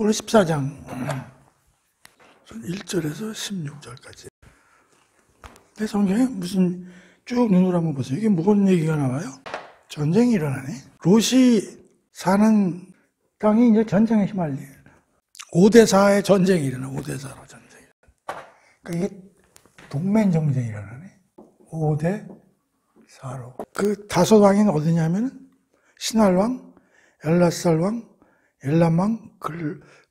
오늘 14장 1절에서 16절까지. 내 성경에 무슨 쭉 눈으로 한번 보세요. 이게 무슨 얘기가 나와요? 전쟁이 일어나네. 롯이 사는 땅이 이제 전쟁에 휘말려요. 5대4의 전쟁이 일어나. 5대4로 전쟁이 일어나. 그러니까 이게 동맹 전쟁이 일어나네. 5대4로. 그 다섯 왕이 어디냐면은 시날왕, 엘라살왕, 엘람왕,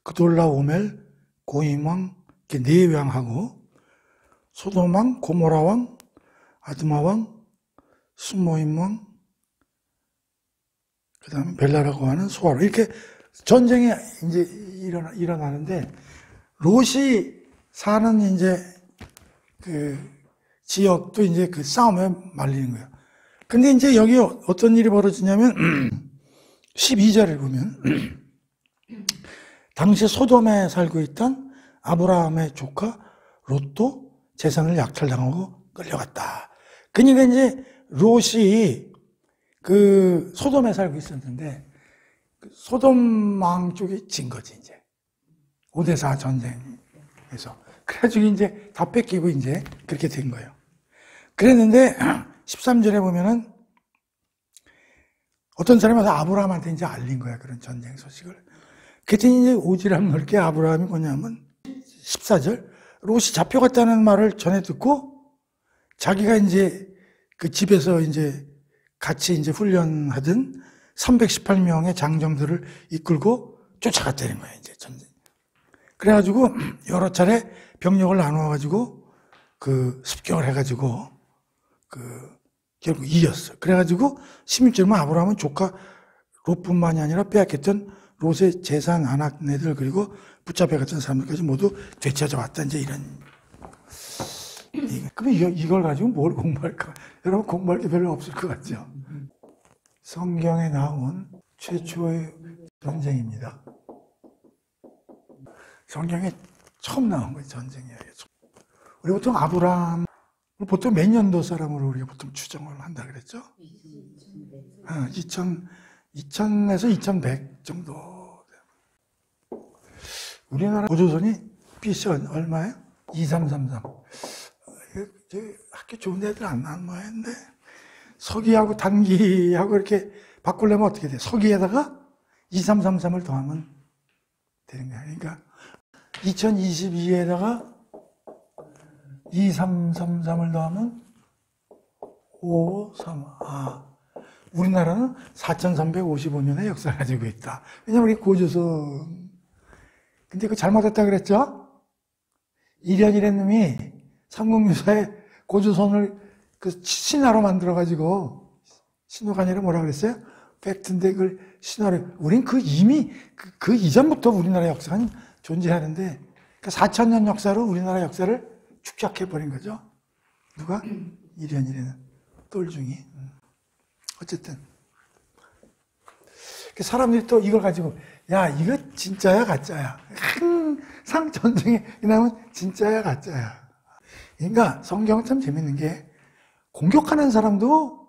그돌라오멜, 고임왕, 이렇게 네 왕하고 소돔왕, 고모라왕, 아드마왕, 스모임왕, 그 다음에 벨라라고 하는 소아로. 이렇게 전쟁이 이제 일어나는데, 롯이 사는 이제 그 지역도 이제 그 싸움에 말리는 거예요. 근데 이제 여기 어떤 일이 벌어지냐면, 12절을 보면, 당시 소돔에 살고 있던 아브라함의 조카 롯도 재산을 약탈당하고 끌려갔다. 그러니까 이제 롯이 그 소돔에 살고 있었는데 소돔 왕 쪽이 진 거지, 이제. 5대4 전쟁에서. 그래가지고 이제 다 뺏기고 이제 그렇게 된 거예요. 그랬는데 13절에 보면은 어떤 사람이 와서 아브라함한테 이제 알린 거야, 그런 전쟁 소식을. 그랬더니 이제 오지랖 넓게 아브라함이 뭐냐면 14절, 롯이 잡혀갔다는 말을 전해 듣고 자기가 이제 그 집에서 이제 같이 이제 훈련하던 318명의 장정들을 이끌고 쫓아갔다는 거예요, 이제 전쟁. 그래가지고 여러 차례 병력을 나눠가지고 그 습격을 해가지고 그 결국 이겼어. 그래가지고 16절은 아브라함은 조카 롯뿐만이 아니라 빼앗겼던 롯의 재산, 아낙네들, 그리고 붙잡혀갔던 사람들까지 모두 되찾아 왔다. 이제 이런. 그럼 이걸 가지고 뭘 공부할까? 여러분 공부할 게 별로 없을 것 같죠? 성경에 나온 최초의 전쟁입니다. 성경에 처음 나온 거예요, 전쟁이에요. 우리 보통 아브라함, 보통 몇 년도 사람으로 우리가 보통 추정을 한다 그랬죠? 2000에서 2100 정도. 우리나라 고조선이 BC 얼마예요? 2333. 학교 좋은 애들 안 나온 모양인데, 서기하고 단기하고 이렇게 바꾸려면 어떻게 돼? 서기에다가 2333을 더하면 되는 거야. 그러니까 2022에다가 2333을 더하면 553. 우리나라는 4355년의 역사를 가지고 있다. 왜냐면 우리 고조선. 근데 그거 잘못했다 그랬죠? 이련이라는 놈이 삼국유사에 고조선을 그 신화로 만들어가지고, 신화가 아니라 뭐라 그랬어요? 팩트인데 그걸 신화로, 우린 이미 그 이전부터 우리나라 역사는 존재하는데, 그 4000년 역사로 우리나라 역사를 축적해버린 거죠. 누가? 이련이라는 똘중이. 어쨌든. 사람들이 또 이걸 가지고, 야, 이거 진짜야, 가짜야. 항상 전쟁에 나오면 진짜야, 가짜야. 그러니까 성경은 참 재밌는 게, 공격하는 사람도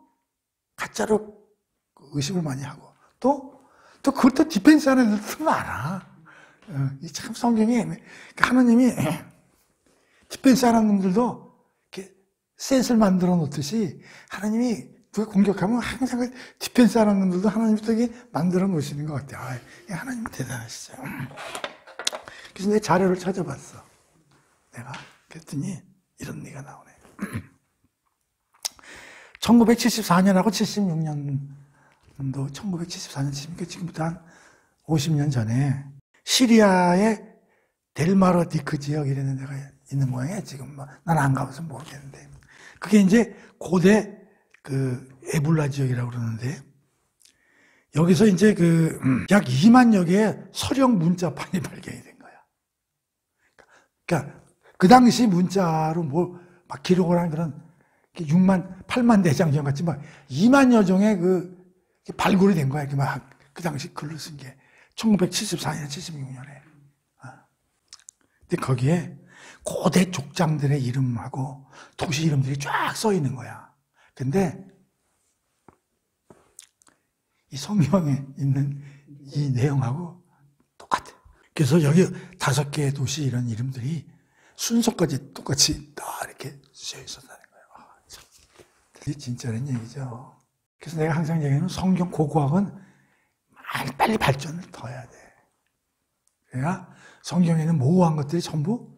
가짜로 의심을 많이 하고, 또 그것도 디펜스 하는 애들도 많아. 참 성경이, 하나님이 디펜스 하는 놈들도 이렇게 센스를 만들어 놓듯이, 하나님이 누가 공격하면 항상 그 디펜스 하는 놈들도 하나님이 되게 만들어 놓으시는 것 같아요. 하나님 대단하시죠. 그래서 내 자료를 찾아봤어. 내가. 그랬더니 이런 얘기가 나오네. 1974년하고 76년도, 1974년, 76년, 지금부터 한 50년 전에 시리아의 델마르디크 지역 이라는 데가 있는 모양이에요. 지금 난 안 가봐서 모르겠는데. 그게 이제 고대 그 에불라 지역이라고 그러는데, 여기서 이제 약 2만여 개의 서령 문자판이 발견이 된 거야. 그러니까 그 당시 문자로 막 기록을 한 그런 6만, 8만 대장경 같이 막 2만여 종의 발굴이 된 거야. 그 당시 글로 쓴 게 1974년, 76년에. 근데 거기에 고대 족장들의 이름하고 도시 이름들이 쫙 써 있는 거야. 근데 이 성경에 있는 이 내용하고 똑같아. 그래서 여기 5개의 도시 이런 이름들이 순서까지 똑같이 다 이렇게 쓰여 있었다는 거예요. 참. 이게 진짜는 얘기죠. 그래서 내가 항상 얘기하는 성경 고고학은 빨리 발전을 더 해야 돼. 그래야 성경에는 모호한 것들이 전부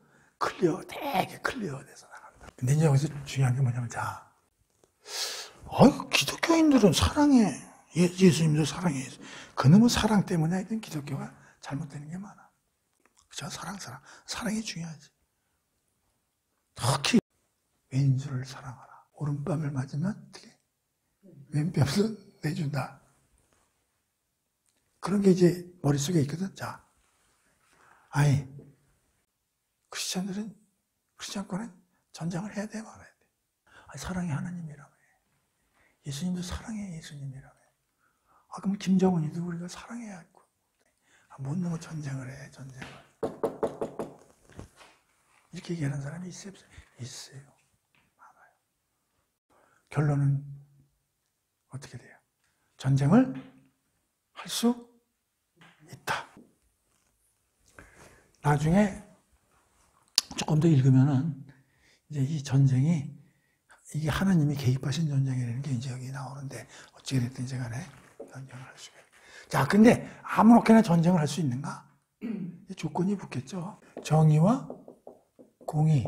되게 클리어돼서 나간다. 근데 이제 여기서 중요한 게 뭐냐면, 기독교인들은 사랑해. 예수님도 사랑해. 그놈의 사랑 때문에 하여튼 기독교가 잘못되는 게 많아. 그죠? 사랑이 중요하지. 특히 왼수를 사랑하라. 오른뺨을 맞으면 어떻게? 왼뺨도 내준다. 그런 게 이제 머릿속에 있거든. 크리스찬권은 전쟁을 해야 돼, 말아야 돼. 사랑이 하나님이라며. 예수님도 사랑해, 예수님이라며. 그럼 김정은이도 우리가 사랑해야 할거. 못 넘어 전쟁을 해, 전쟁을. 이렇게 얘기하는 사람이 있어요? 있어요. 많아요. 결론은 어떻게 돼요? 전쟁을 할 수 있다. 나중에 조금 더 읽으면은 이제 이 전쟁이 이게 하나님이 개입하신 전쟁이라는 게 이제 여기 나오는데 어찌 됐든지 간에 전쟁을 할 수가 있어요. 근데 아무렇게나 전쟁을 할 수 있는가? 조건이 붙겠죠. 정의와 공의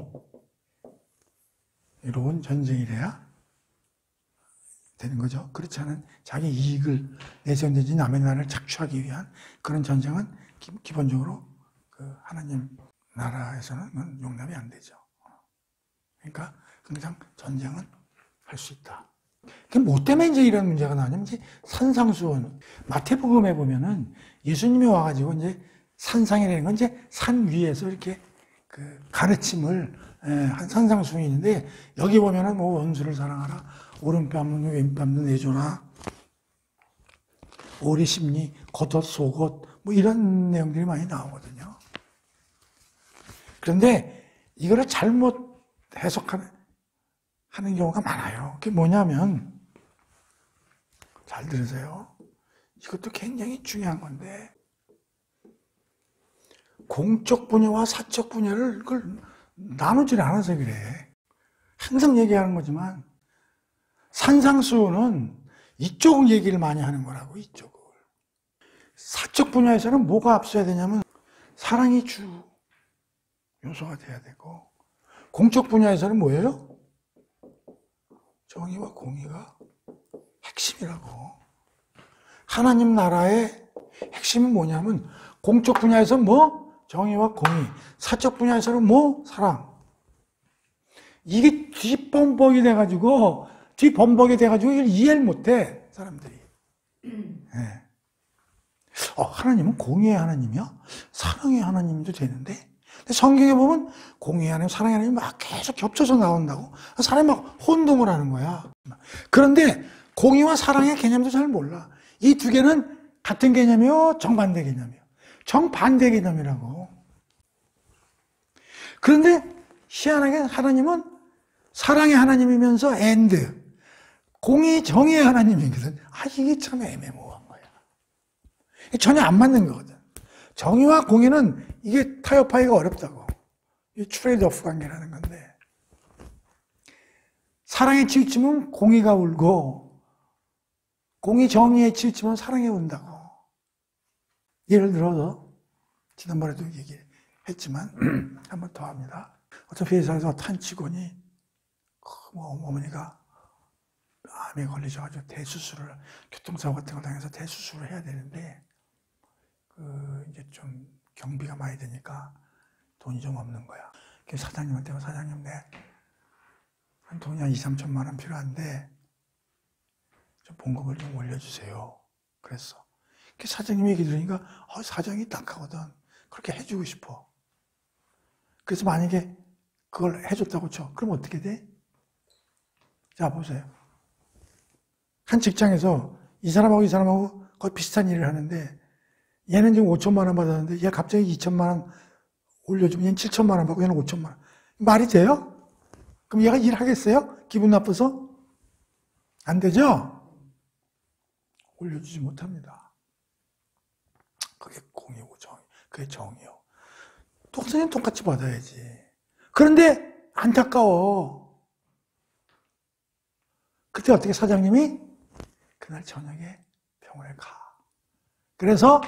이로운 전쟁이래야 되는 거죠. 그렇지 않은 자기 이익을 내세운든지 남의 나라를 착취하기 위한 그런 전쟁은 기본적으로 그 하나님 나라에서는 용납이 안 되죠. 그러니까 항상 전쟁은 할 수 있다. 뭐 때문에 이제 이런 문제가 나냐면 이제 산상수훈. 마태복음에 보면은 예수님이 와가지고 이제 산상이라는 건 이제 산 위에서 이렇게 그 가르침을 한 산상수훈이 있는데 여기 보면은 뭐 원수를 사랑하라, 오른뺨은 왼뺨도 내줘라, 오리 심리, 겉옷 속옷 뭐 이런 내용들이 많이 나오거든요. 그런데 이거를 잘못 해석하는 경우가 많아요. 그게 뭐냐면, 잘 들으세요. 이것도 굉장히 중요한 건데, 공적 분야와 사적 분야를 그걸 나누질 않아서 그래. 항상 얘기하는 거지만, 산상수훈은 이쪽 얘기를 많이 하는 거라고, 이쪽을. 사적 분야에서는 뭐가 앞서야 되냐면, 사랑이 주 요소가 돼야 되고, 공적 분야에서는 뭐예요? 정의와 공의가 핵심이라고. 하나님 나라의 핵심은 뭐냐면 공적 분야에서 뭐? 정의와 공의. 사적 분야에서는 뭐? 사랑. 이게 뒷범벅이 돼가지고 이걸 이해를 못해 사람들이. 네. 하나님은 공의의 하나님이야? 사랑의 하나님도 되는데? 근데 성경에 보면 공의의 하나님, 사랑의 하나님 막 계속 겹쳐서 나온다고. 사람이 막 혼동을 하는 거야. 그런데 공의와 사랑의 개념도 잘 몰라. 이 두 개는 같은 개념이요, 정반대 개념이요. 정반대 개념이라고. 그런데 희한하게 하나님은 사랑의 하나님이면서 공의, 정의의 하나님이거든. 이게 참 애매모호한 거야. 전혀 안 맞는 거거든. 정의와 공의는 이게 타협하기가 어렵다고. 이 트레이드 오프 관계라는 건데. 사랑에 치우치면 공의가 울고, 공의 정의에 치우치면 사랑이 운다고. 예를 들어서, 지난번에도 얘기했지만, 한 번 더 합니다. 어떤 회사에서 탄 직원이, 어머니가 암에 걸리셔가지고 대수술을, 교통사고 같은 거 당해서 대수술을 해야 되는데, 이제 좀 경비가 많이 되니까 돈이 좀 없는 거야. 그래서 사장님한테, 사장님, 한 돈이 한 2, 3천만 원 필요한데, 좀 봉급을 좀 올려주세요. 그랬어. 사장님 얘기 들으니까, 사장이 딱하거든. 그렇게 해주고 싶어. 그래서 만약에 그걸 해줬다고 쳐. 그럼 어떻게 돼? 자, 보세요. 한 직장에서 이 사람하고 거의 비슷한 일을 하는데, 얘는 지금 5천만 원 받았는데, 얘 갑자기 2천만 원 올려주면 얘는 7천만 원 받고 얘는 5천만 원. 말이 돼요? 그럼 얘가 일하겠어요? 기분 나빠서? 안 되죠? 올려주지 못합니다. 그게 공의고 정의. 그게 정이요. 독선은 똑같이 받아야지. 그런데 안타까워. 그때 어떻게 사장님이 그날 저녁에 병원에 가. 그래서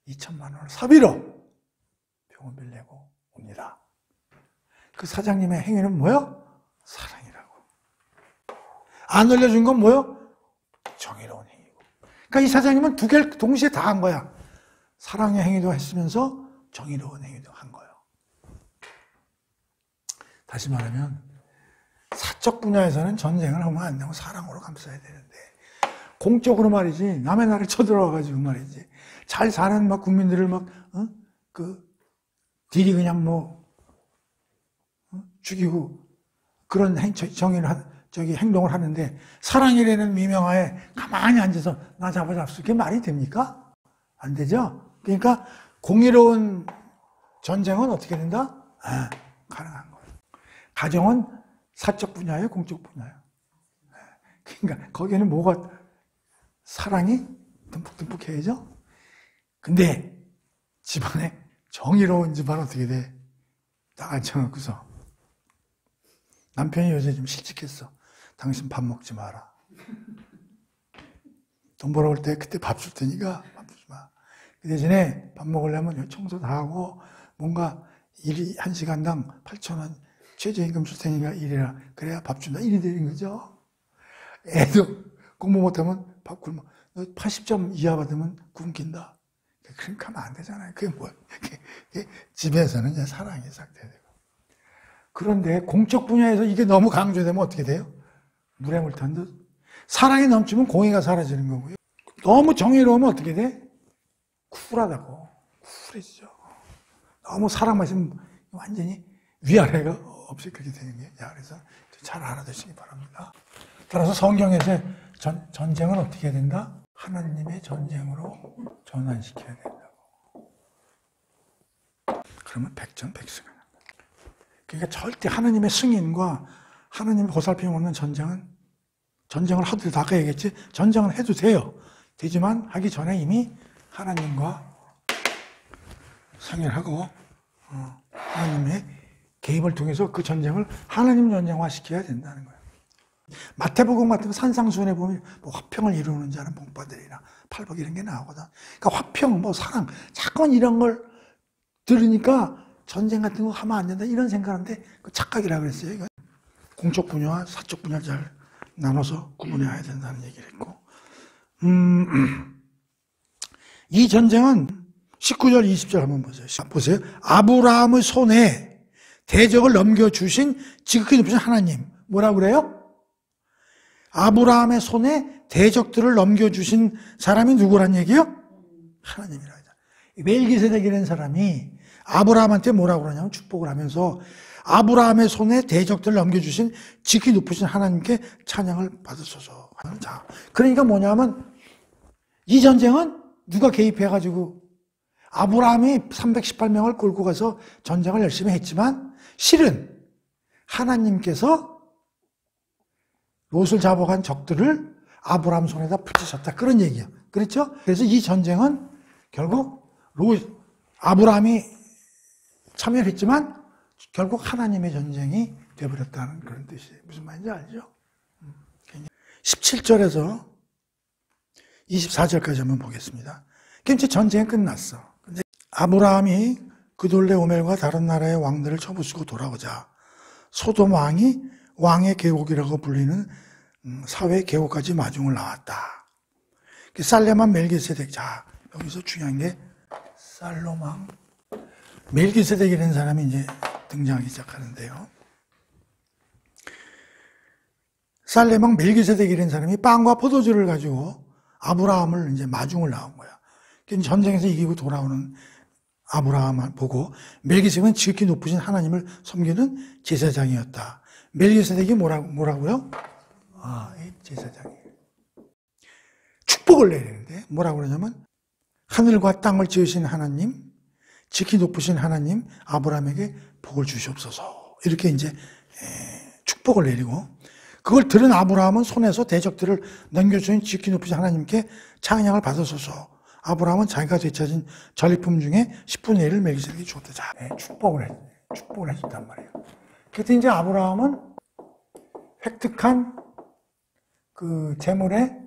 2천만 원을 사비로 병원비를 내고 옵니다. 그 사장님의 행위는 뭐요? 사랑이라고. 안 올려준 건 뭐요? 정의로운 행위고. 그러니까 이 사장님은 두 개를 동시에 다 한 거야. 사랑의 행위도 했으면서 정의로운 행위도 한 거예요. 다시 말하면 사적 분야에서는 전쟁을 하면 안 되고 사랑으로 감싸야 되는데 공적으로 말이지 남의 나라를 쳐들어와가지고 말이지 잘 사는 막 국민들을 막 딜이 그냥 죽이고 그런 행동을 하는데 사랑이라는 미명하에 가만히 앉아서 나 잡아잡수 그게 말이 됩니까? 안 되죠? 그러니까 공의로운 전쟁은 어떻게 된다? 가능한 거예요. 가정은 사적 분야예요, 공적 분야예요. 그러니까 거기에는 뭐가 사랑이 듬뿍듬뿍 해야죠. 근데 집안에 정의로운 집안 어떻게 돼? 딱 앉혀놓고서 남편이 요새 좀 실직했어. 당신 밥 먹지 마라. 돈 벌어올 때 그때 밥 줄 테니까 밥 주지 마. 그 대신에 밥 먹으려면 청소 다 하고 뭔가 일이 1시간당 8,000원 최저임금 줄 테니까 일해라. 그래야 밥 준다. 일이 되는 거죠. 애도 공부 못하면 밥 굶어. 너 80점 이하 받으면 굶긴다. 그러니까 하면 안 되잖아요. 그게 뭐야. 집에서는 이제 사랑이 삭제되고. 그런데 공적 분야에서 이게 너무 강조되면 어떻게 돼요? 물에 물 탄 듯. 사랑이 넘치면 공의가 사라지는 거고요. 너무 정의로우면 어떻게 돼? 쿨하다고. 쿨해지죠. 너무 사랑만 있으면 완전히 위아래가 없이 그렇게 되는 거예요. 그래서 잘 알아두시기 바랍니다. 따라서 성경에서 전쟁은 어떻게 해야 된다? 하나님의 전쟁으로 전환시켜야 된다고. 그러면 백전백승을 한다. 그러니까 절대 하나님의 승인과 하나님의 보살핌 없는 전쟁을 하더라도 아까 얘기했지? 전쟁을 해도 돼요. 되지만 하기 전에 이미 하나님과 상의하고 하나님의 개입을 통해서 그 전쟁을 하나님 전쟁화 시켜야 된다는 거예요. 마태복음 같은 거 산상수훈에 보면 뭐 화평을 이루는 자는 복받으리라 팔복 이런 게 나오거든. 그러니까 화평, 사랑, 자꾸 이런 걸 들으니까 전쟁 같은 거 하면 안 된다 이런 생각하는데 그 착각이라고 그랬어요. 이거 공적 분야와 사적 분야를 잘 나눠서 구분해야 된다는 얘기를 했고, 이 전쟁은 19절, 20절 한번 보세요. 보세요. 아브라함의 손에 대적을 넘겨주신 지극히 높으신 하나님. 뭐라고 그래요? 아브라함의 손에 대적들을 넘겨주신 사람이 누구란 얘기예요? 하나님이라고 하죠. 멜기세덱이라는 사람이 아브라함한테 뭐라고 그러냐면 축복을 하면서 아브라함의 손에 대적들을 넘겨주신 지극히 높으신 하나님께 찬양을 받으소서. 자, 그러니까 뭐냐면 이 전쟁은 누가 개입해가지고 아브라함이 318명을 끌고 가서 전쟁을 열심히 했지만 실은 하나님께서 롯을 잡아간 적들을 아브라함 손에다 붙이셨다. 그런 얘기예요. 그렇죠? 그래서 이 전쟁은 결국 아브라함이 참여를 했지만 결국 하나님의 전쟁이 되어버렸다는 그런 뜻이에요. 무슨 말인지 알죠? 17절에서 24절까지 한번 보겠습니다. 그럼 이제 전쟁이 끝났어. 근데 아브라함이 그돌레 오멜과 다른 나라의 왕들을 쳐부수고 돌아오자 소돔 왕이 왕의 계곡이라고 불리는 사회 계곡까지 마중을 나왔다. 살렘한 멜기세덱. 자, 여기서 중요한 게 살롬왕 멜기세덱이라는 사람이 이제 등장하기 시작하는데요. 살렘왕 멜기세덱이라는 사람이 빵과 포도주를 가지고 아브라함을 이제 마중을 나온 거야. 전쟁에서 이기고 돌아오는 아브라함을 보고 멜기세덱은 지극히 높으신 하나님을 섬기는 제사장이었다. 멜기세덱이 뭐라고요? 제사장이에요. 축복을 내리는데 뭐라고 그러냐면 하늘과 땅을 지으신 하나님, 지극히 높으신 하나님 아브라함에게 복을 주시옵소서. 이렇게 이제 축복을 내리고 그걸 들은 아브라함은 손에서 대적들을 넘겨주신 지극히 높으신 하나님께 찬양을 받으소서. 아브라함은 자기가 되찾은 전리품 중에 10분의 1을 멜기세덱에게 주었다. 자, 축복을 해준단 말이에요. 그때 이제 아브라함은 획득한 그 재물의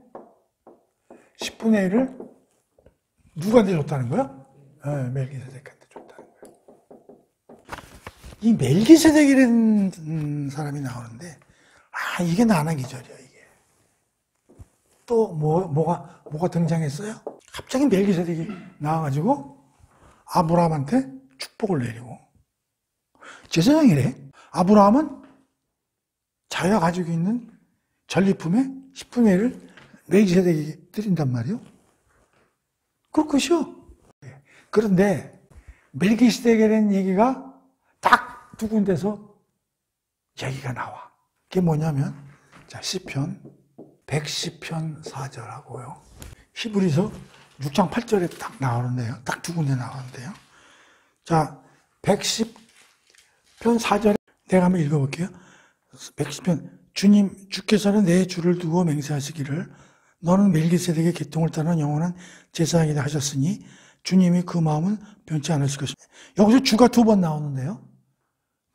10분의 1을 누구한테 줬다는 거야? 멜기세덱한테 줬다는 거야. 이 멜기세덱이라는 사람이 나오는데, 이게 나나기절이야, 이게. 또 뭐가 등장했어요? 갑자기 멜기세덱이 나와가지고 아브라함한테 축복을 내리고. 제사장이래. 아브라함은 자기가 가지고 있는 전리품의 10분의 1을 멜기세덱에게 드린단 말이에요. 그럴 것이요. 그런데 멜기세덱이라는 얘기가 딱 두 군데서 얘기가 나와. 그게 뭐냐면, 자, 시편 110편 4절하고요. 히브리서 6장 8절에 딱 나오는데요. 딱 두 군데 나오는데요. 자, 110편 4절에 내가 한번 읽어볼게요. 110편, 주께서는 내 주를 두고 맹세하시기를 너는 멜기세덱의 계통을 따르는 영원한 제사장이다 하셨으니 주님이 그 마음은 변치 않으실 것입니다. 여기서 주가 두 번 나오는데요.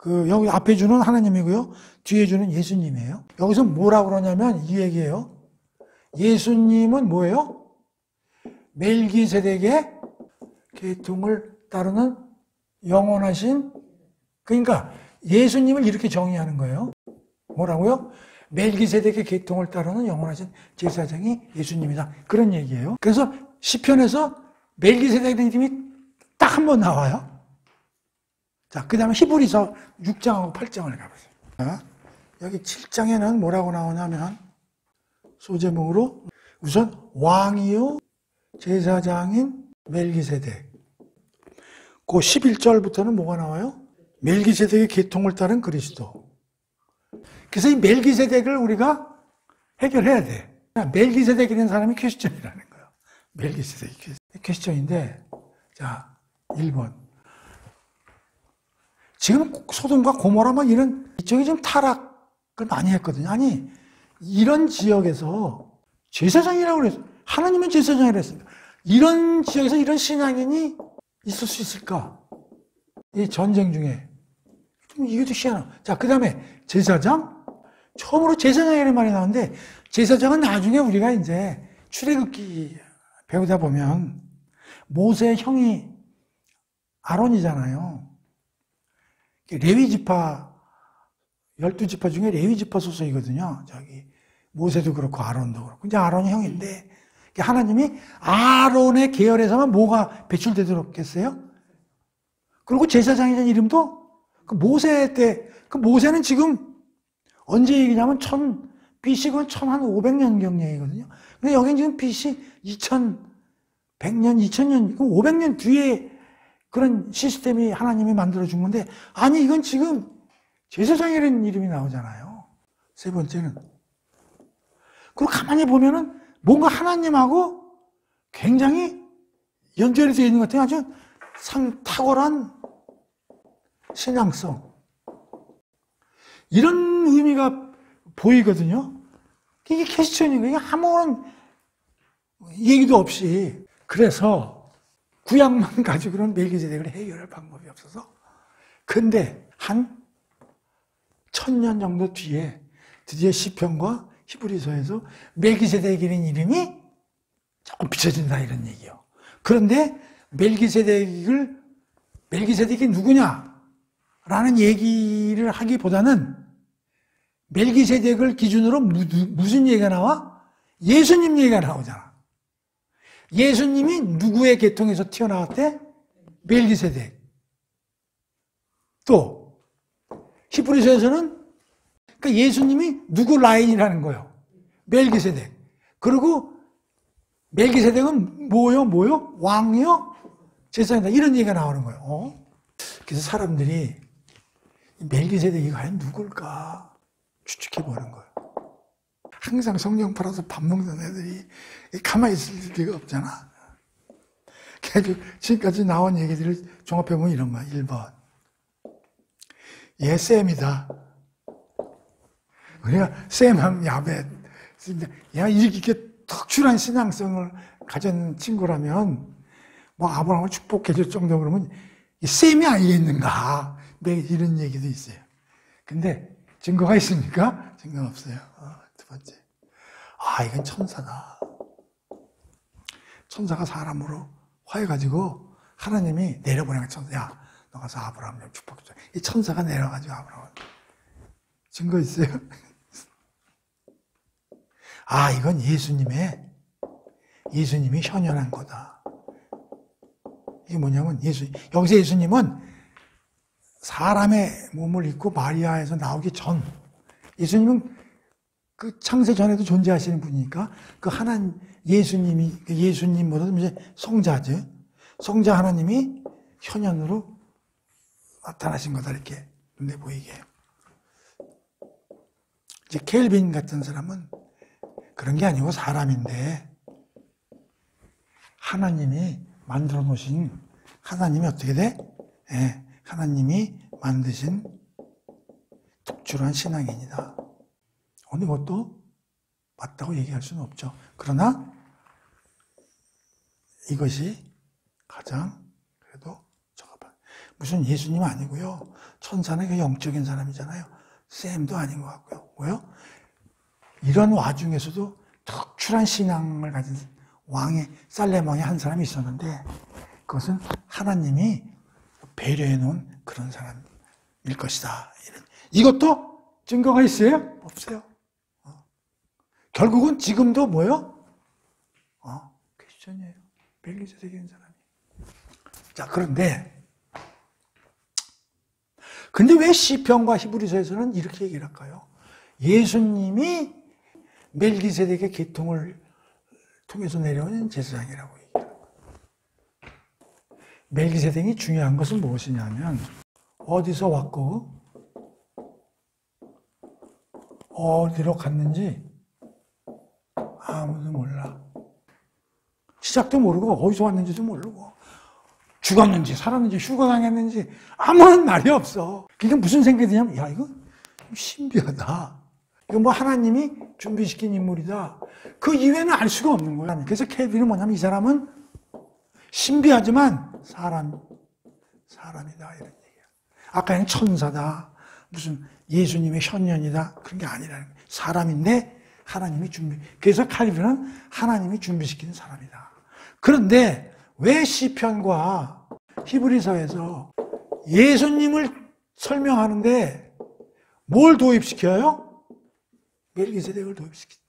여기 앞에 주는 하나님이고요. 뒤에 주는 예수님이에요. 여기서 뭐라고 그러냐면 이 얘기예요. 예수님은 뭐예요? 멜기세덱의 계통을 따르는 영원하신, 그러니까 예수님을 이렇게 정의하는 거예요. 뭐라고요? 멜기세덱의 계통을 따르는 영원하신 제사장이 예수님이다. 그런 얘기예요. 그래서 시편에서 멜기세덱의 이름이 딱 한 번 나와요. 자, 그 다음에 히브리서 6장하고 8장을 가보세요. 자, 여기 7장에는 뭐라고 나오냐면 소제목으로 우선 왕이요 제사장인 멜기세덱. 그 11절부터는 뭐가 나와요? 멜기세덱의 계통을 따른 그리스도. 그래서 이 멜기세덱을 우리가 해결해야 돼. 멜기세덱이라는 사람이 퀘스천이라는 거예요. 멜기세덱이 퀘스천인데, 자, 1번. 지금 소돔과 고모라 막 이런, 이쪽이 좀 타락을 많이 했거든요. 아니, 이런 지역에서 제사장이라고 그랬어요. 하나님은 제사장이라고 했습니다. 이런 지역에서 이런 신앙인이 있을 수 있을까? 이 전쟁 중에. 좀 이것도 희한하고. 자, 그 다음에 제사장? 처음으로 제사장이라는 말이 나오는데, 제사장은 나중에 우리가 이제 출애굽기 배우다 보면 모세의 형이 아론이잖아요. 레위지파, 12지파 중에 레위지파 소속이거든요. 저기, 모세도 그렇고 아론도 그렇고. 이제 아론이 형인데, 하나님이 아론의 계열에서만 뭐가 배출되도록겠어요? 그리고 제사장이라는 이름도 그 모세 때, 그 모세는 지금 언제 얘기냐면 BC가 1500년경 얘기거든요. 근데 여긴 지금 BC 2100년, 2000년, 500년 뒤에 그런 시스템이 하나님이 만들어준 건데, 아니, 이건 지금 제사장이라는 이름이 나오잖아요. 세 번째는. 그리고 가만히 보면은 뭔가 하나님하고 굉장히 연결이 되어 있는 것 같아요. 아주 탁월한 신앙성. 이런 의미가 보이거든요. 이게 퀘스천인 거예요. 아무런 얘기도 없이. 그래서 구약만 가지고는 멜기세덱을 해결할 방법이 없어서. 근데 한 1000년 정도 뒤에 드디어 시편과 히브리서에서 멜기세덱이라는 이름이 조금 비춰진다 이런 얘기요. 그런데 멜기세덱이 누구냐? 라는 얘기를 하기보다는 멜기세덱을 기준으로 무슨 얘기가 나와? 예수님 얘기가 나오잖아. 예수님이 누구의 계통에서 튀어나왔대? 멜기세덱. 또 히브리서에서는 그러니까 예수님이 누구 라인이라는 거예요? 멜기세덱. 그리고 멜기세덱은 뭐요? 왕이요? 제사장이다. 이런 얘기가 나오는 거예요. 그래서 사람들이 멜기세덱이 과연 누굴까 추측해 보는 거예요. 항상 성경 팔아서 밥 먹는 애들이 가만히 있을 리가 없잖아. 그래서 지금까지 나온 얘기들을 종합해보면 이런 거야. 1번. 얘 쌤이다. 우리가 쌤하면 야벳. 얘가 이렇게 특출한 신앙성을 가진 친구라면 뭐 아브라함을 축복해 줄 정도 그러면 셈이 아니겠는가. 이런 얘기도 있어요. 근데 증거가 있습니까? 증거가 없어요. 두 번째. 이건 천사다. 천사가 사람으로 화해가지고 하나님이 내려보내는 천사. 야, 너 가서 아브라함 좀 축복해줘. 이 천사가 내려가지고 아브라함. 증거 있어요? 이건 예수님이 현현한 거다. 이게 뭐냐면 여기서 예수님은 사람의 몸을 입고 마리아에서 나오기 전, 예수님은 그 창세 전에도 존재하시는 분이니까 예수님보다도 이제 성자죠. 성자 하나님이 현현으로 나타나신 거다, 이렇게 눈에 보이게. 이제 켈빈 같은 사람은 그런 게 아니고 사람인데 하나님이 만들어 놓으신, 하나님이 어떻게 돼? 하나님이 만드신 특출한 신앙인이다. 어느 것도 맞다고 얘기할 수는 없죠. 그러나 이것이 가장 그래도 적합한. 무슨 예수님 아니고요. 천사는 그 영적인 사람이잖아요. 쌤도 아닌 것 같고요. 뭐요? 이런 와중에서도 특출한 신앙을 가진 살렘 왕의 한 사람이 있었는데 그것은 하나님이 배려해 놓은 그런 사람일 것이다. 이것도 증거가 있어요? 없어요. 결국은 지금도 뭐요? 퀘스천이에요. 멜기세덱이라는 사람이. 자, 근데 왜 시편과 히브리서에서는 이렇게 얘기를 할까요? 예수님이 멜기세덱의 계통을 통해서 내려오는 제사장이라고 얘기해요. 멜기세덱이 중요한 것은 무엇이냐면 어디서 왔고 어디로 갔는지 아무도 몰라. 시작도 모르고 어디서 왔는지도 모르고 죽었는지 살았는지 휴거당했는지 아무런 말이 없어. 그게 무슨 생각이냐면 이거 신비하다. 이거 뭐 하나님이 준비시킨 인물이다. 그 이외에는 알 수가 없는 거야. 그래서 켈빈은 뭐냐면 이 사람은 신비하지만 사람이다 이런 얘기야. 아까는 천사다. 무슨 예수님의 현현이다. 그런 게 아니라는 거야. 사람인데 하나님이 그래서 칼빈은 하나님이 준비시키는 사람이다. 그런데 왜 시편과 히브리서에서 예수님을 설명하는데 뭘 도입시켜요? 멜기세덱을 도입시키죠.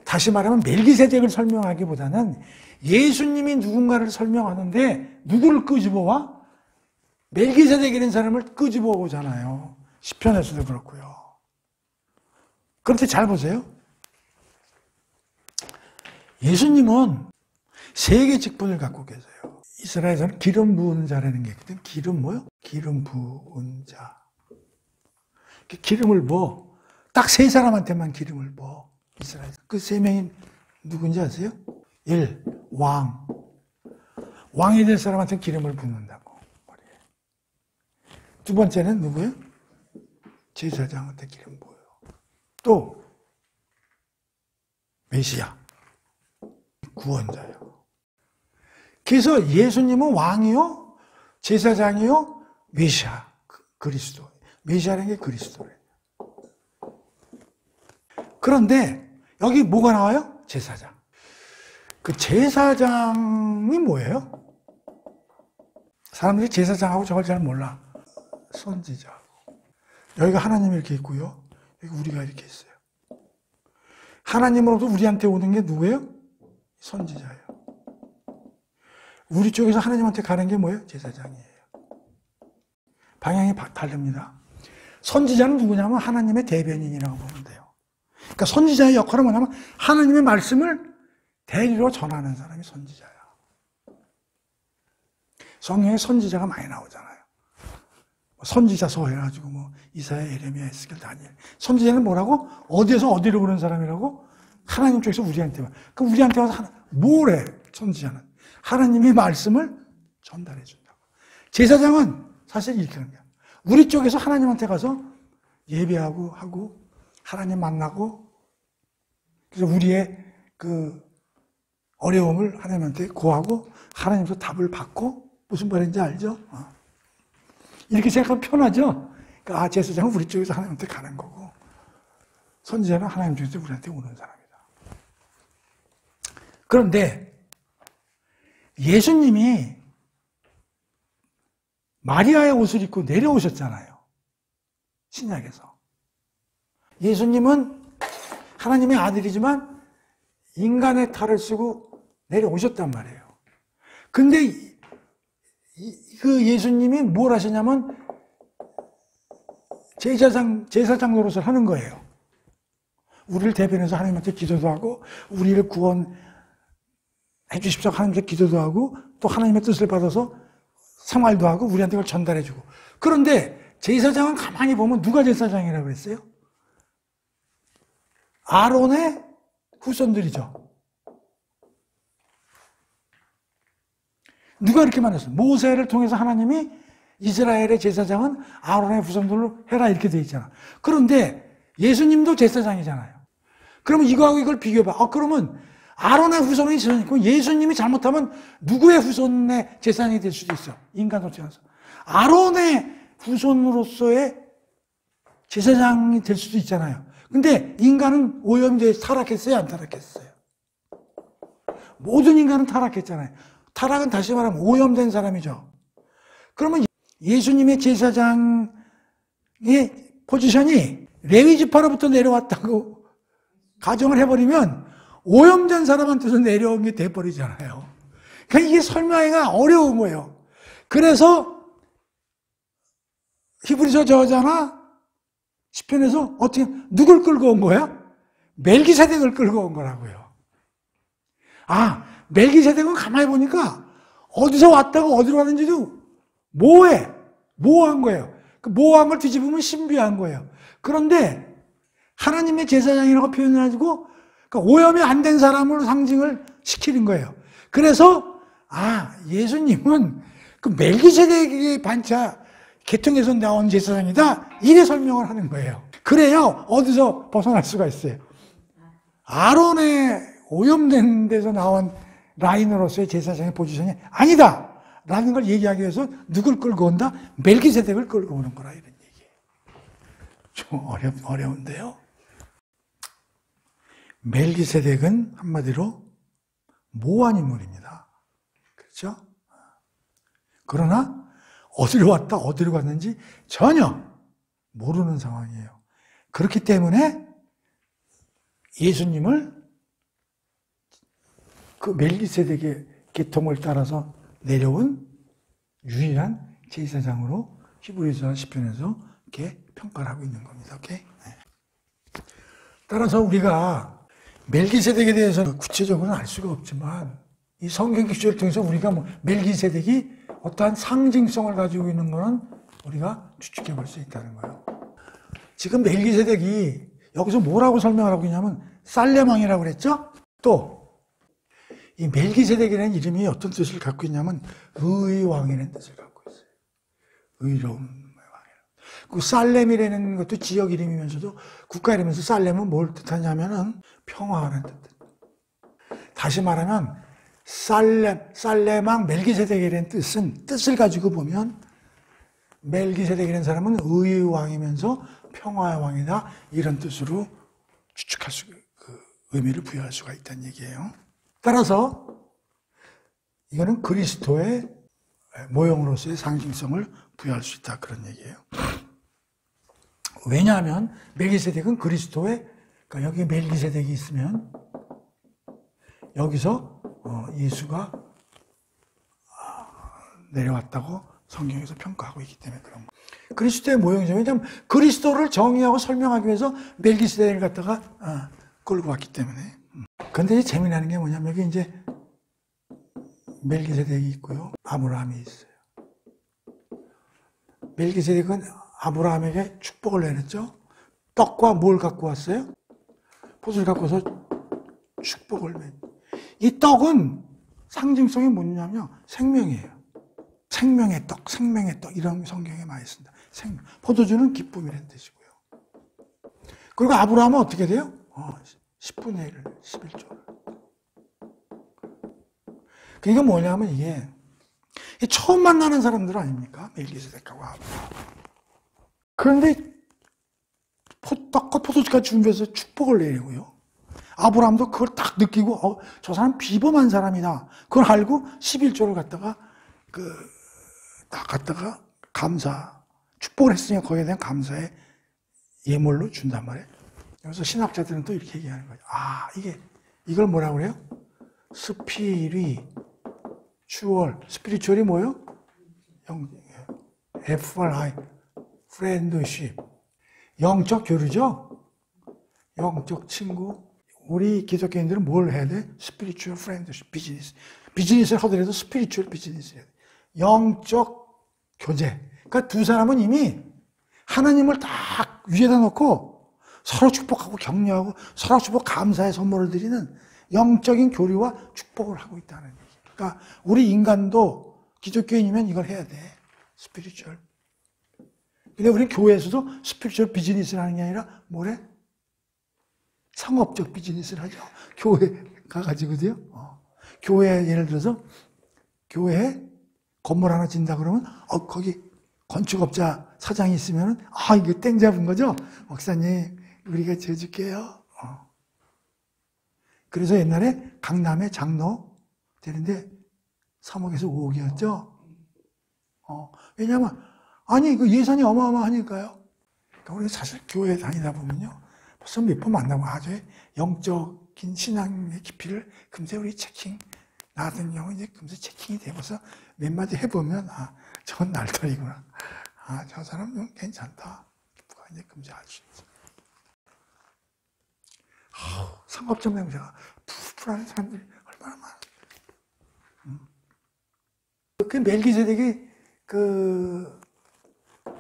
다시 말하면 멜기세덱을 설명하기보다는 예수님이 누군가를 설명하는데 누구를 끄집어와? 멜기세덱이라는 사람을 끄집어오잖아요. 시편에서도 그렇고요. 그런데 잘 보세요. 예수님은 세 개 직분을 갖고 계세요. 이스라엘에서는 기름 부은 자라는 게 있거든. 기름 뭐요? 기름 부은 자. 기름을 부어. 딱 세 사람한테만 기름을 부어. 이스라엘. 그 세 명이 누군지 아세요? 1. 왕. 왕이 될 사람한테 기름을 붓는다고. 두 번째는 누구예요? 제사장한테 기름 부어요. 또 메시아. 구원자요. 그래서 예수님은 왕이요, 제사장이요, 메시아, 그리스도. 메시아라는 게 그리스도래요. 그런데 여기 뭐가 나와요? 제사장. 그 제사장이 뭐예요? 사람들이 제사장하고 저걸 잘 몰라. 선지자. 여기가 하나님이 이렇게 있고요. 여기 우리가 이렇게 있어요. 하나님으로부터 우리한테 오는 게 누구예요? 선지자예요. 우리 쪽에서 하나님한테 가는 게 뭐예요? 제사장이에요. 방향이 다릅니다. 선지자는 누구냐면 하나님의 대변인이라고 보면 돼요. 그러니까 선지자의 역할은 뭐냐면 하나님의 말씀을 대리로 전하는 사람이 선지자야. 성경에 선지자가 많이 나오잖아요. 선지자서 해가지고 이사야, 예레미야, 에스겔, 다니엘. 선지자는 뭐라고? 어디에서 어디로 오는 사람이라고? 하나님 쪽에서 우리한테 와. 그럼 우리한테 와서 뭘 해? 선지자는 하나님의 말씀을 전달해 준다고. 제사장은 사실 이렇게 하는 거야. 우리 쪽에서 하나님한테 가서 예배하고 하고 하나님 만나고 그래서 우리의 그 어려움을 하나님한테 구하고 하나님께서 답을 받고 무슨 말인지 알죠? 이렇게 생각하면 편하죠? 그러니까 제사장은 우리 쪽에서 하나님한테 가는 거고 선지자는 하나님 쪽에서 우리한테 오는 사람이다. 그런데 예수님이 마리아의 옷을 입고 내려오셨잖아요. 신약에서. 예수님은 하나님의 아들이지만 인간의 탈을 쓰고 내려오셨단 말이에요. 근데 그 예수님이 뭘 하시냐면 제사장 노릇을 하는 거예요. 우리를 대변해서 하나님한테 기도도 하고 우리를 구원해 주십시오 하나님께 기도도 하고 또 하나님의 뜻을 받아서 생활도 하고 우리한테 그걸 전달해 주고. 그런데 제사장은 가만히 보면 누가 제사장이라고 그랬어요? 아론의 후손들이죠. 누가 이렇게 말했어요? 모세를 통해서 하나님이 이스라엘의 제사장은 아론의 후손들로 해라 이렇게 돼 있잖아. 그런데 예수님도 제사장이잖아요. 그러면 이거하고 이걸 비교해봐. 그러면 아론의 후손이 제사장이고 예수님이 잘못하면 누구의 후손의 제사장이 될 수도 있어. 인간으로 태어나서. 아론의 후손으로서의 제사장이 될 수도 있잖아요. 근데 인간은 오염돼 타락했어요? 안 타락했어요? 모든 인간은 타락했잖아요. 타락은 다시 말하면 오염된 사람이죠. 그러면 예수님의 제사장의 포지션이 레위 지파로부터 내려왔다고 가정을 해버리면 오염된 사람한테서 내려온 게 돼버리잖아요. 그러니까 이게 설명하기가 어려운 거예요. 그래서 히브리서 저자나 시편에서 어떻게 누굴 끌고 온 거야? 멜기세덱을 끌고 온 거라고요. 멜기세덱은 가만히 보니까 어디서 왔다고 어디로 가는지도 모호한 거예요. 그 모호한 걸 뒤집으면 신비한 거예요. 그런데 하나님의 제사장이라고 표현해가지고 그러니까 오염이 안 된 사람으로 상징을 시키는 거예요. 그래서 예수님은 그 멜기세덱의 반차 계통에서 나온 제사장이다 이래 설명을 하는 거예요. 그래야 어디서 벗어날 수가 있어요. 아론의 오염된 데서 나온 라인으로서의 제사장의 포지션이 아니다 라는 걸 얘기하기 위해서 누굴 끌고 온다? 멜기세덱을 끌고 오는 거라 이런 얘기예요. 좀 어려운데요. 멜기세덱은 한마디로 모호한 인물입니다. 그렇죠? 그러나 어디로 왔다 어디로 갔는지 전혀 모르는 상황이에요. 그렇기 때문에 예수님을 그 멜기세덱의 계통을 따라서 내려온 유일한 제사장으로 히브리서 시편에서 이렇게 평가를 하고 있는 겁니다. 오케이? 따라서 우리가 멜기세덱에 대해서 구체적으로는 알 수가 없지만 이 성경 기초를 통해서 우리가 멜기세덱이 어떠한 상징성을 가지고 있는 것은 우리가 추측해 볼 수 있다는 거예요. 지금 멜기세덱이 여기서 뭐라고 설명을 하고 있냐면 살렘왕이라고 그랬죠? 또 이 멜기세덱이라는 이름이 어떤 뜻을 갖고 있냐면 의왕이라는 뜻을 갖고 있어요. 의로운 왕이라는. 그 살렘이라는 것도 지역 이름이면서도 국가 이름이면서 살렘은 뭘 뜻하냐면은 평화라는 뜻. 다시 말하면 살렘왕 멜기세덱이라는 뜻을 가지고 보면 멜기세덱이라는 사람은 의의 왕이면서 평화의 왕이다 이런 뜻으로 추측할 의미를 부여할 수가 있다는 얘기예요. 따라서 이거는 그리스도의 모형으로서의 상징성을 부여할 수 있다 그런 얘기예요. 왜냐하면 멜기세덱은 그리스도의 그러니까 여기 멜기세덱이 있으면 여기서 예수가 내려왔다고 성경에서 평가하고 있기 때문에 그런 거예요. 그리스도의 모형이죠. 왜냐하면 그리스도를 정의하고 설명하기 위해서 멜기세덱을 갖다가 끌고 왔기 때문에. 그런데 재미나는 게 뭐냐면 여기 이제 멜기세덱이 있고요. 아브라함이 있어요. 멜기세덱은 아브라함에게 축복을 내렸죠. 떡과 뭘 갖고 왔어요? 폿을 갖고 와서 축복을 이 떡은 상징성이 뭐냐면요. 생명이에요. 생명의 떡 이런 성경에 많이 있습니다. 포도주는 기쁨이라는 뜻이고요. 그리고 아브라함은 어떻게 돼요? 10분의 1, 11조를. 그러니까 뭐냐면 이게 처음 만나는 사람들 아닙니까? 멜기세덱하고 아브라함. 그런데 떡과 포도주까지 준비해서 축복을 내리고요. 아브라함도 그걸 딱 느끼고 저 사람 비범한 사람이다. 그걸 알고 11조를 갖다가 딱 갖다가 감사, 축복을 했으니까 거기에 대한 감사의 예물로 준단 말이에요. 그래서 신학자들은 또 이렇게 얘기하는 거죠. 이걸 뭐라고 그래요? 스피리추얼이 뭐예요? FRI, friendship. 영적 교류죠? 영적 친구. 우리 기독교인들은 뭘 해야 돼? spiritual friendship, 비즈니스를 하더라도 spiritual 비즈니스 해야 돼. 영적 교제. 그러니까 두 사람은 이미 하나님을 딱 위에다 놓고 서로 축복하고 격려하고 서로 축복 감사의 선물을 드리는 영적인 교류와 축복을 하고 있다는 얘기. 그러니까 우리 인간도 기독교인이면 이걸 해야 돼. 스피리추얼. 근데 우리 교회에서도 스피리추얼 비즈니스를 하는 게 아니라 뭐래? 상업적 비즈니스를 하죠. 교회 가가지고도요. 교회 예를 들어서 교회에 건물 하나 짓는다 그러면 거기 건축업자 사장이 있으면 이거 땡 잡은 거죠. 목사님 우리가 지어줄게요. 그래서 옛날에 강남에 장로 되는데 3억에서 5억이었죠. 왜냐하면 그 예산이 어마어마하니까요. 그러니까 우리 사실 교회 다니다 보면요. 벌써 몇 번 만나고 아주 영적인 신앙의 깊이를 금세 우리 나 같은 경우 이제 금세 체킹이 되면서 몇 마디 해보면 저건 날떨이구나. 저 사람 좀 괜찮다. 이제 금세 알 수 있어. 상업적 냄새가 푸푸하는 사람들이 얼마나 많아. 그 멜기세덱이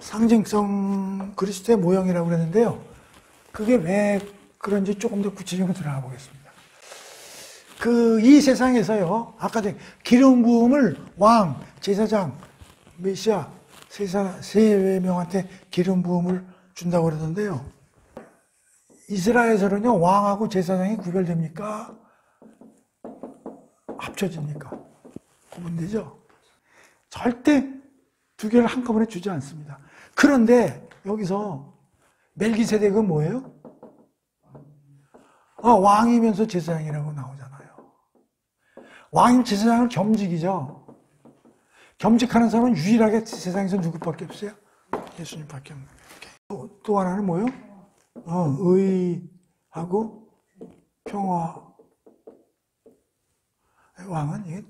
상징성 그리스도의 모형이라고 그랬는데요. 그게 왜 그런지 조금 더 구체적으로 들어가 보겠습니다. 이 세상에서요, 아까 기름 부음을 왕, 제사장, 메시아, 세 명한테 기름 부음을 준다고 그러던데요. 이스라엘에서는요, 왕하고 제사장이 구별됩니까? 합쳐집니까? 구분되죠? 절대 두 개를 한꺼번에 주지 않습니다. 그런데 여기서 멜기세덱은 뭐예요? 왕이면서 제사장이라고 나오잖아요. 왕이 제사장을 겸직이죠. 겸직하는 사람은 유일하게 세상에서 누구밖에 없어요? 예수님밖에 없는 거예요. 또 하나는 뭐예요? 의하고 평화. 왕은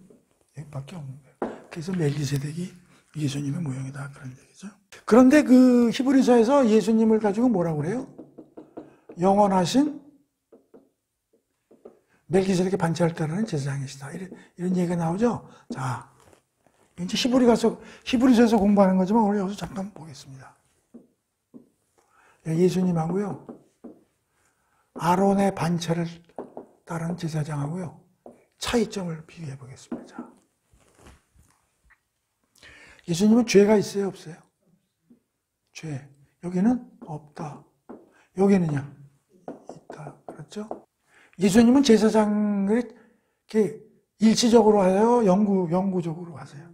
얘밖에 없는 거예요. 그래서 멜기세덱이 예수님의 모형이다 그런 얘기죠. 그런데 히브리서에서 예수님을 가지고 뭐라고 그래요? 영원하신 멜기세덱의 반차를 따르는 제사장이시다. 이런 얘기가 나오죠. 자, 이제 히브리서에서 공부하는 거지만 오늘 여기서 잠깐 보겠습니다. 예수님하고요, 아론의 반차를 따르는 제사장하고요, 차이점을 비교해 보겠습니다. 자. 예수님은 죄가 있어요, 없어요? 죄. 여기는 없다. 여기는요? 있다. 그렇죠? 예수님은 제사장을 이렇게 일시적으로 하세요? 영구적으로 하세요?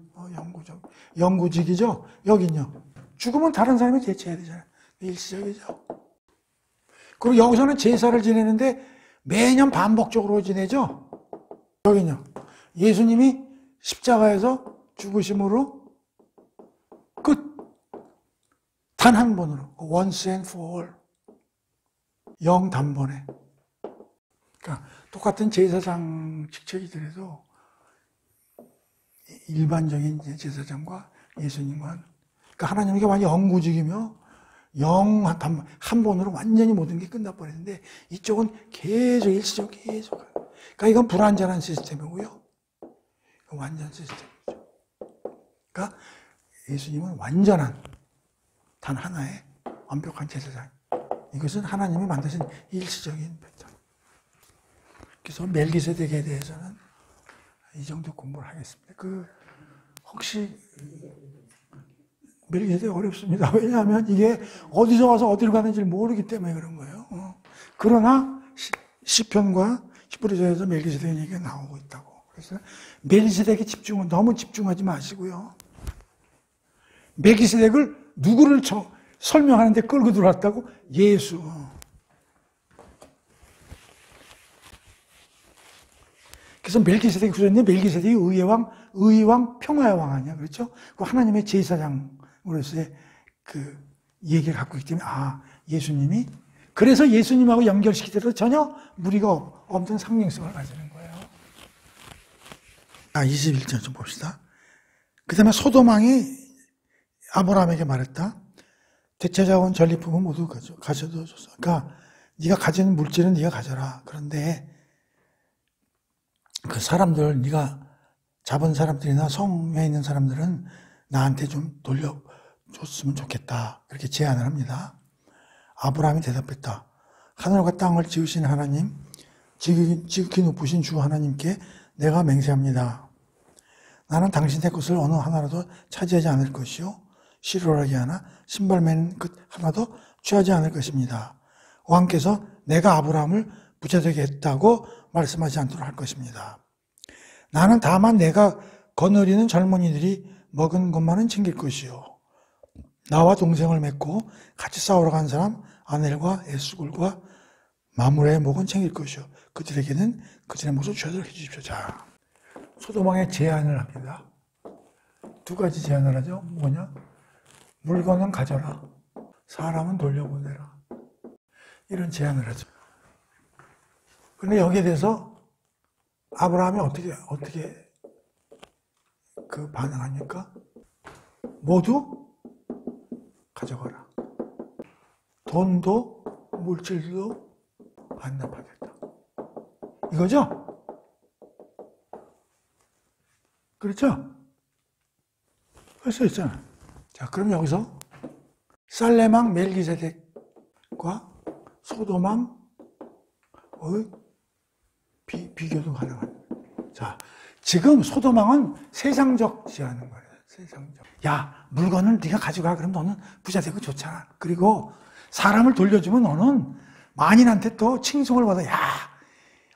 영구직이죠? 여긴요? 죽으면 다른 사람이 대체해야 되잖아요. 일시적이죠? 그리고 여기서는 제사를 지내는데 매년 반복적으로 지내죠? 여긴요? 예수님이 십자가에서 죽으심으로 끝. 단 한 번으로. once and for all. 영단번에. 그러니까 똑같은 제사장 직책이더라도 일반적인 제사장과 예수님과 그러니까 하나님께 완전 영구직이며 한 번으로 완전히 모든 게 끝나버리는데 이쪽은 계속 일시적 계속. 그러니까 이건 불완전한 시스템이고요. 완전 시스템이죠. 그러니까 예수님은 완전한 단 하나의 완벽한 제사장. 이것은 하나님이 만드신 일시적인 패턴. 그래서 멜기세덱에 대해서는 이 정도 공부를 하겠습니다. 혹시 멜기세덱 어렵습니다. 왜냐하면 이게 어디서 와서 어디로 가는지 모르기 때문에 그런 거예요. 그러나 시편과 히브리서에서 멜기세덱 얘기가 나오고 있다고. 멜기세덱에 너무 집중하지 마시고요. 멜기세덱을 누구를 설명하는데 끌고 들어왔다고? 예수. 그래서 멜기세덱이 후손인데 멜기세덱이 의의 왕, 평화의 왕 아니야. 그렇죠? 그 하나님의 제사장으로서의 그 얘기를 갖고 있기 때문에, 예수님이, 그래서 예수님하고 연결시킬 때도 전혀 무리가 없는 상징성을 가지는 거예요. 21절 좀 봅시다. 그 다음에 소돔 왕이 아브라함에게 말했다. 대체자원 전리품은 모두 가져다 줬어. 그러니까 네가 가진 물질은 네가 가져라. 그런데 그 사람들, 네가 잡은 사람들이나 성에 있는 사람들은 나한테 좀 돌려줬으면 좋겠다. 이렇게 제안을 합니다. 아브라함이 대답했다. 하늘과 땅을 지으신 하나님, 지극히 높으신 주 하나님께 내가 맹세합니다. 나는 당신의 것을 어느 하나라도 차지하지 않을 것이요. 시루라기 하나, 신발 매는 것 하나도 취하지 않을 것입니다. 왕께서 내가 아브라함을 부자되게 했다고 말씀하지 않도록 할 것입니다. 나는 다만 내가 거느리는 젊은이들이 먹은 것만은 챙길 것이요. 나와 동생을 맺고 같이 싸우러 간 사람 아넬과 에스굴과 마므레의 목은 챙길 것이요. 그들에게는 그들의 몫을 주도록 해주십시오. 자, 소돔왕의 제안을 합니다. 두 가지 제안을 하죠. 뭐냐? 물건은 가져라. 사람은 돌려보내라. 이런 제안을 하죠. 그런데 여기에 대해서 아브라함이 어떻게 그 반응합니까? 모두 가져가라. 돈도 물질도 반납하겠다. 이거죠? 그렇죠? 벌써 있잖아. 자, 그럼 여기서 살렘왕 멜기세덱과 소돔왕의 비교도 가능합니다. 자, 지금 소돔왕은 세상적 제안인 거예요. 세상적. 야, 물건을 네가 가져가. 그럼 너는 부자 되고 좋잖아. 그리고 사람을 돌려주면 너는 만인한테 또 칭송을 받아. 야,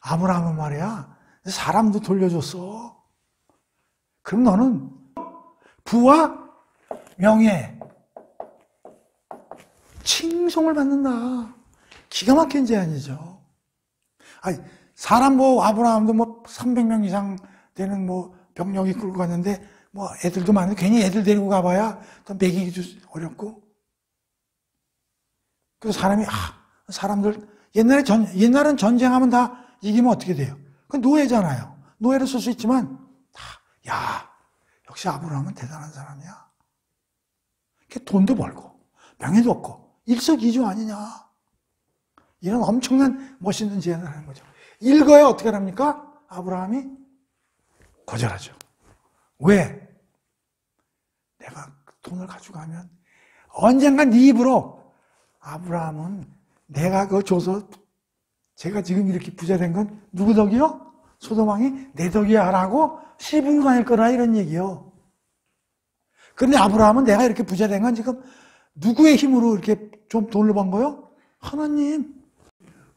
아브라함은 말이야. 사람도 돌려줬어. 그럼 너는 부와 명예, 칭송을 받는다. 기가 막힌 제안이죠. 아니, 사람 아브라함도 300명 이상 되는 병력이 끌고 갔는데, 애들도 많은데, 괜히 애들 데리고 가봐야 또 먹이기도 어렵고. 그래서 사람들, 옛날은 전쟁하면 다 이기면 어떻게 돼요? 그 노예잖아요. 노예를 쓸 수 있지만, 야, 역시 아브라함은 대단한 사람이야. 돈도 벌고, 명예도 얻고, 일석이조 아니냐. 이런 엄청난 멋있는 제안을 하는 거죠. 읽어야 어떻게 합니까? 아브라함이 거절하죠. 왜? 내가 돈을 가져가면 언젠간 네 입으로 아브라함은 내가 그거 줘서 제가 지금 이렇게 부자 된 건 누구 덕이요? 소돔왕이 내 덕이야 라고 시부가 다닐 거라 이런 얘기요. 그런데 아브라함은 내가 이렇게 부자 된 건 지금 누구의 힘으로 이렇게 좀 돈을 번 거요? 하나님.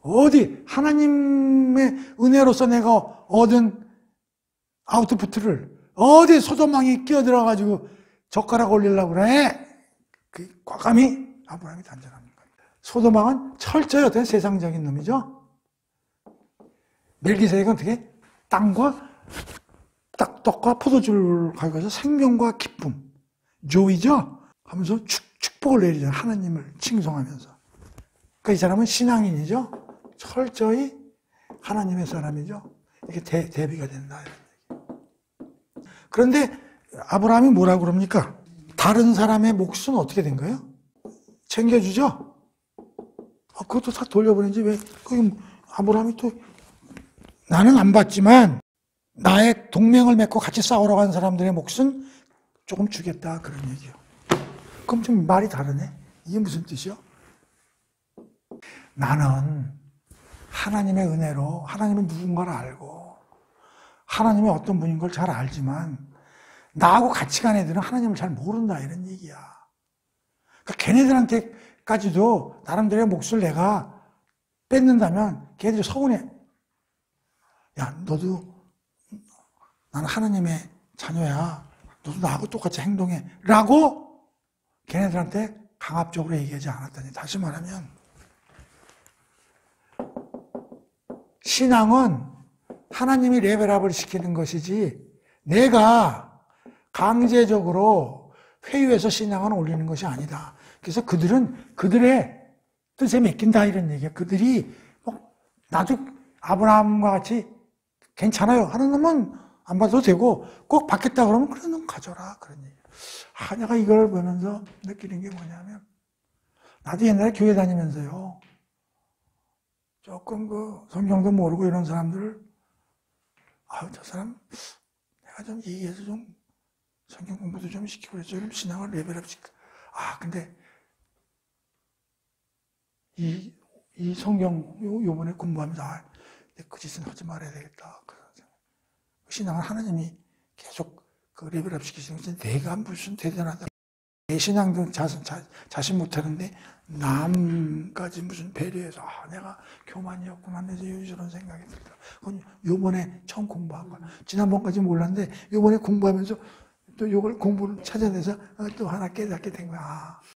어디 하나님의 은혜로서 내가 얻은 아우트푸트를 어디 소돔왕이 끼어들어가지고 젓가락 올리려고 그래? 그 과감히 아브라함이 단절합니다. 소돔왕은 철저히 어떤 세상적인 놈이죠. 멜기세덱은 어떻게? 땅과 떡과 포도주를 가져가서 생명과 기쁨, 조이죠? 하면서 축복을 내리잖아요. 하나님을 칭송하면서. 그러니까 이 사람은 신앙인이죠. 철저히 하나님의 사람이죠. 이게 대비가 된다. 그런데 아브라함이 뭐라고 그럽니까? 다른 사람의 몫은 어떻게 된 거예요? 챙겨주죠? 그것도 다 돌려보내지 왜? 아브라함이 또 나는 안 받지만 나의 동맹을 맺고 같이 싸우러 간 사람들의 몫은 조금 주겠다 그런 얘기요. 그럼 좀 말이 다르네. 이게 무슨 뜻이요? 나는 하나님의 은혜로 하나님은 누군가를 알고 하나님이 어떤 분인 걸 잘 알지만 나하고 같이 간 애들은 하나님을 잘 모른다 이런 얘기야. 그러니까 걔네들한테까지도 나름대로의 몫을 내가 뺏는다면 걔네들이 서운해. 야, 너도 나는 하나님의 자녀야. 너도 나하고 똑같이 행동해. 라고 걔네들한테 강압적으로 얘기하지 않았다니. 다시 말하면 신앙은 하나님이 레벨업을 시키는 것이지 내가 강제적으로 회유해서 신앙을 올리는 것이 아니다. 그래서 그들은 그들의 뜻에 맡긴다 이런 얘기야. 그들이 나도 아브라함과 같이 괜찮아요. 하는 놈은 안 받아도 되고 꼭 받겠다 그러면 그런 놈 가져라. 그런 얘기야. 내가 이걸 보면서 느끼는 게 뭐냐면 나도 옛날에 교회 다니면서요. 조금 성경도 모르고 이런 사람들을 저 사람 내가 좀 얘기해서 좀 성경 공부도 좀 시키고 그랬죠. 좀 신앙을 레벨업 시켜. 근데 이 성경 요번에 공부하면서 그 짓은 하지 말아야 되겠다. 신앙을 하나님이 계속 그 레벨업 시키시는 거지. 내가 무슨 대단하다. 내 신앙도 자신 못하는데 남까지 무슨 배려해서 내가 교만이었구만 내서 이런 생각이 들더라. 그건 요번에 처음 공부한 거야. 지난번까지 몰랐는데 요번에 공부하면서 또 요걸 공부를 찾아내서 또 하나 깨닫게 된 거야.